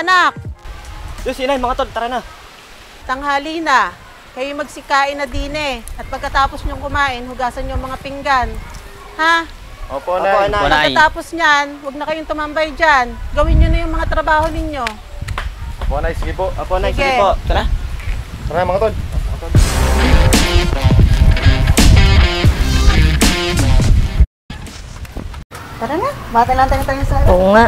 anak. Diyos, inay, mga tol, tara na. Tanghali na. Kayo magsikain na din eh. At pagkatapos nyong kumain, hugasan yung mga pinggan. Ha? Opo, Nay. Pagkatapos nyan, huwag na kayong tumambay dyan. Gawin nyo na yung mga trabaho ninyo. Opo, Nay, sige po. Opo, Nay, Sige. sige po. Tara. Tara, mga tol. Tara na, bata lang tayo sa sala. Oo nga.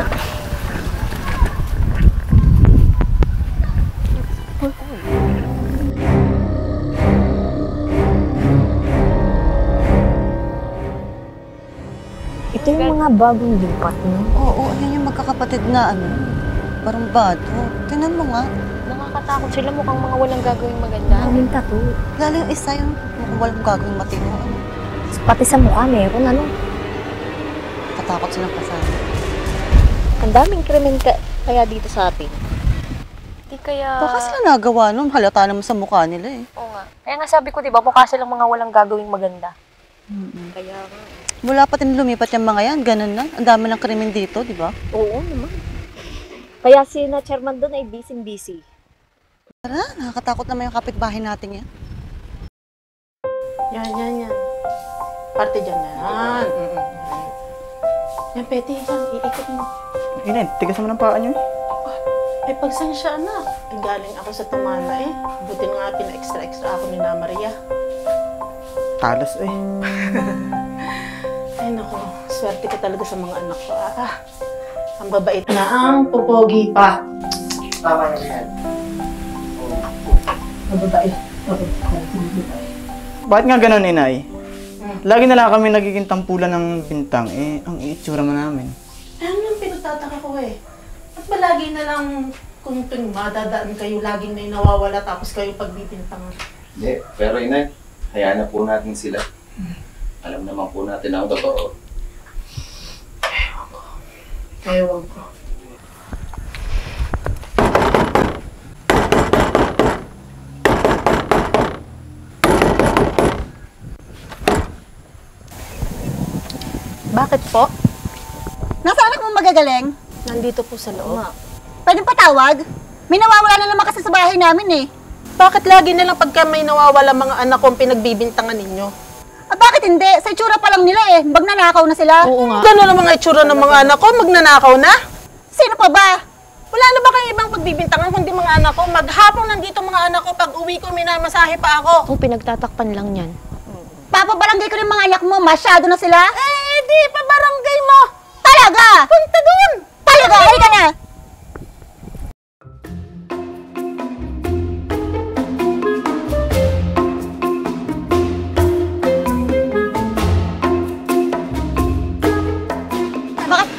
Ito yung mga bagong lipat, no? Oo, yun yung magkakapatid na parang bato. Tingnan mo nga. Nakakatakot sila, mukhang mga walang gagawing maganda. Maraming tattoo. Lalo yung isa yung mukhang walang gagawing matino. Pati sa mukha meron, ano? Katakot silang kasama. Ang daming krimen kaya dito sa atin. Di kaya... Baka sila nagawa nun, halata naman sa mukha nila eh. Oo nga. Kaya nga sabi ko, di ba, mukha silang mga walang gagawing maganda. Kaya nga. Mula pa din lumipat yung mga yan, ganun na. Ang dami ng krimen dito, di ba? Oo naman. Kaya si na chairman doon ay busy-busy. Tara, nakakatakot naman yung kapitbahay natin yan. Yan. Parte dyan na. Yan. Yan, Peti, yan. Iikot mo. Inay, tigas naman ang paa niyo. Ay, pagsensya na. Ay, galing ako sa Tumana eh. Buti nga pina-extra ako ni Na Maria. Talas eh. Ay, naku. Swerte ka talaga sa mga anak ko. Ang babait na ang pupogi pa. Tama yan. Ang babait. Bakit nga ganun, Inay? Lagi na lang kami nagiging tampulan ng bintang, ang itsura mo namin. Ano yung pinagtataka ko eh? At ba lagi na lang kung tuwing madadaan kayo, laging may nawawala tapos kayo pagbibintangan? Hindi, pero Inay, hayaan na po natin sila. Alam naman po natin ang totoo. Ewan ko. Bakit po? Nasa anak mo magagaling? Nandito po sa loob. Pwedeng patawag? May nawawala na naman kasi sa bahay namin eh. Bakit lagi na lang pagka may nawawala mga anak kong pinagbibintangan ninyo? Bakit hindi? Sa itsura pa lang nila eh. Magnanakaw na sila. Oo nga. Gano'n ang mga itsura ng mga anak ko? Magnanakaw na? Sino pa ba? Wala na ba kayong ibang pagbibintangan kundi mga anak ko? Maghapon nandito mga anak ko, pag uwi ko minamasahe pa ako. Kung pinagtatakpan lang yan. Papabarangay ko yung mga anak mo. Masyado na sila. Di pa barangay mo. Talaga? Punta doon. Talaga? Halika na.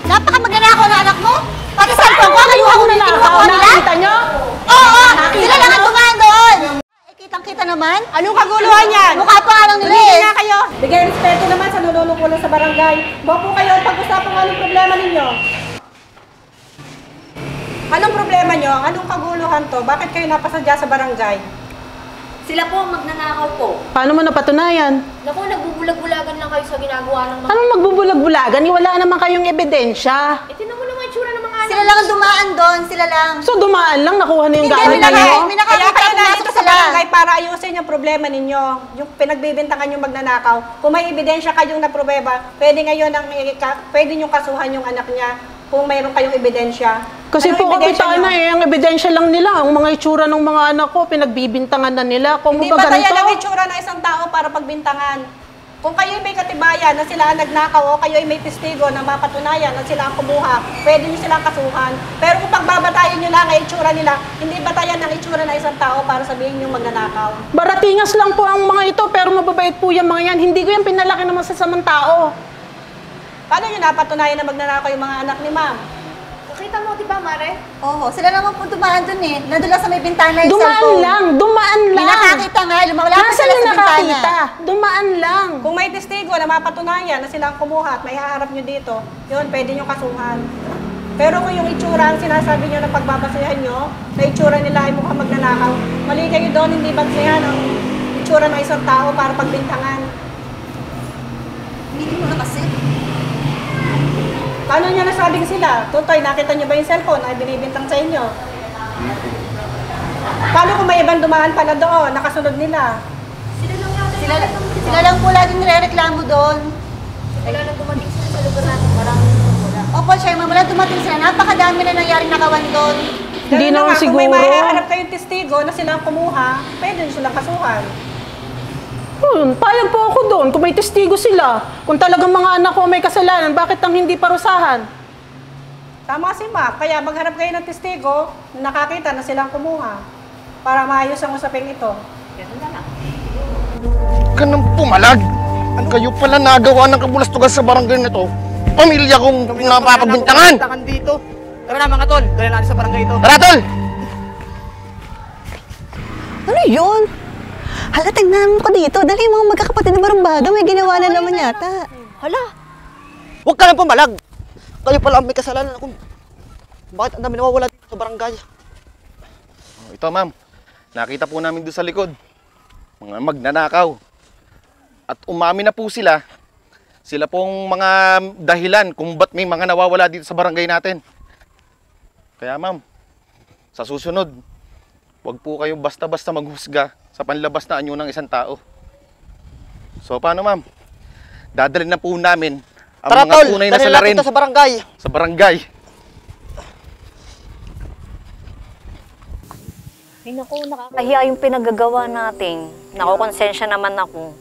Napaka magnanakaw na anak mo? Pati cellphone ko, kayuha ko na lang ako nila? Nakita nyo? Oo! Sila lang ang dumaan doon! Kitang-kita naman. Anong kaguluhan yan? Mukha pa nga lang nila eh. na kayo. Bigay respeto naman sa nululukulan sa barangay. Huwag po kayo pag-usapan kung anong problema ninyo. Anong problema nyo? Anong kaguluhan to? Bakit kayo napasadya sa barangay? Sila po ang magnanakaw po. Paano mo napatunayan? Naku, nagbubulag-bulagan lang kayo sa ginagawa ng mga... Anong magbubulag-bulagan? Wala naman kayong ebidensya. Tinan mo naman yung tsura ng mga anak. Sila lang ang dumaan doon. Sila lang. So dumaan lang, nakuha na yung Hindi, gamit may ninyo? may Kaya nakakita kayo pumasok nandito sa sila. barangay para ayusin yung problema ninyo. Yung pinagbibintangan yung magnanakaw. Kung may ebidensya kayong napruweba, pwede ngayon pwede nyo kasuhan yung anak niya kung mayroon kayong ebidensya. Kasi Anong po ebidensya kapitaan nyo? na ang ebidensya lang nila. Ang mga itsura ng mga anak ko, pinagbibintangan na nila. Kung Hindi ba ba ganito? ang itsura ng isang tao para pagbintangan? Kung kayo may katibayan na sila ang nagnakaw o kayo ay may testigo na mapatunayan na sila ang kumuha, pwede nyo silang kasuhan. Pero kung pagbabatayan nyo lang ang itsura nila, hindi batayan ng itsura ng isang tao para sabihin nyo magnanakaw. Baratingas lang po ang mga ito, pero mababait po yung mga yan. Hindi ko yan pinalaki ng masasamang tao. Paano nyo napatunayan na magnanakaw yung mga anak ni ma'am? Nakita mo, di ba, Mare? Oo, sila naman po dumaan doon eh. Nandun lang sa may bintana yung Dumaan cellphone. lang, dumaan May lang. nakakita nga, lumawala pa Nasaan sila yung sa bintana. nakakita? Dumaan lang. Kung may testigo na mapatunayan na sila ang kumuha at may haharap nyo dito, yun, pwede nyo kasuhan. Pero kung yung itsura ang sinasabi nyo na pagbabasehan nyo, na itsura nila ay mukhang magnanakaw, mali kayo doon, hindi basehan ang itsura ng isang tao para pagbintangan. Hindi mo na kasi. Paano niya nasabing sila? Tutoy, nakita niyo ba yung cellphone na binibintang sa inyo? Paano kung may ibang dumaan pala doon, nakasunod nila? Sila lang po laging nire-reklamo doon. Wala nang dumating sila sa lugar natin. Maraming wala. Opo, Sherman, wala dumating sila. Napakadami na nangyaring nakawan doon. Hindi Ganun na naman nga, kung may siguro. mahaharap kayong testigo na silang kumuha, pwede nyo silang kasuhan. Payag po ako doon kung may testigo sila. Kung talagang mga anak ko may kasalanan, bakit ang hindi parusahan? Tama si Mac, kaya magharap kayo ng testigo, nakakita na silang kumuha para maayos ang usaping ito. Ka nang pumalag! Kayo pala nagawa ng kabulastugan sa barangay na to. Pamilya kong napapagbintangan! Dito. Tara na mga tol, dali natin sa barangay ito. Tara tol! Ano yun? Hala, tingnan mo ko dito. Dali yung mga magkakapatid na barumbado. May ginawa na naman yata. Hala! Huwag ka nang pumalag! Kayo pala ang may kasalanan kung bakit ang dami nawawala dito sa barangay. Ito ma'am, nakita po namin doon sa likod. Mga magnanakaw. At umamin na po sila. Sila pong mga dahilan kung ba't may mga nawawala dito sa barangay natin. Kaya ma'am, sa susunod, huwag po kayong basta-basta maghusga sa panlabas na anyo ng isang tao. So paano ma'am? Dadalhin na po namin ang Tara mga tol, tunay na dali salarin natin to sa barangay. sa barangay. Ay naku, nakakahiya yung pinagagawa natin. Nakukonsensya naman ako.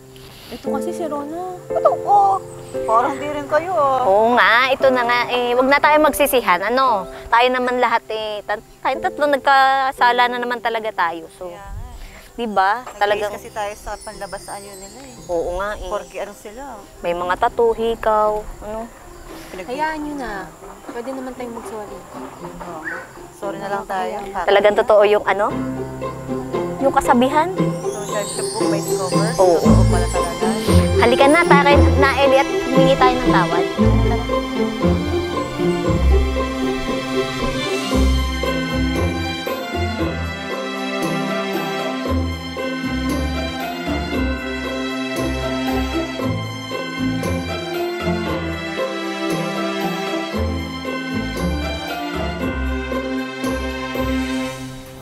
Ito kasi si Rona. Oo. Parang di rin kayo Oo nga, ito na nga eh. Huwag na tayo magsisihan. Ano, tayo naman lahat eh. Tayo tatlo nagkasala na naman talaga tayo. So, di ba? Talagang kasi tayo sa panlabasaan yun nila eh. oo nga eh. Porque ano sila? May mga tattoo, hikaw, ano. Hayaan nyo na. Pwede naman tayong magsuwali. Sorry na lang tayo. Talagang totoo yung ano? Yung kasabihan? Social book by discover. Oo. Totoo pala talaga. Halika na, tayo na Eli at humingi tayo ng tawad. Tara.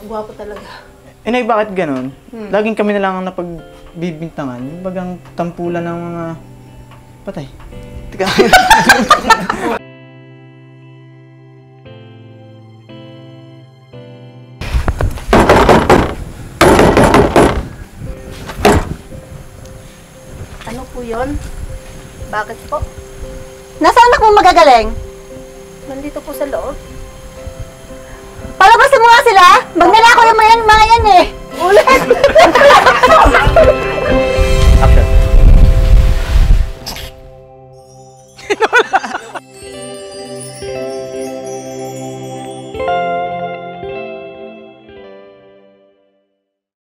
Ang gwapo talaga. Inay, bakit ganun? Laging kami na lang ang napagbibintangan. Yung bagang tampulan ng mga patay. Teka. Ano po yun? Bakit po? Nasaan ako magagaling? Nandito po sa loob. Palabasin mo nga sila! Magnanakaw yung mga yan eh! Ulit!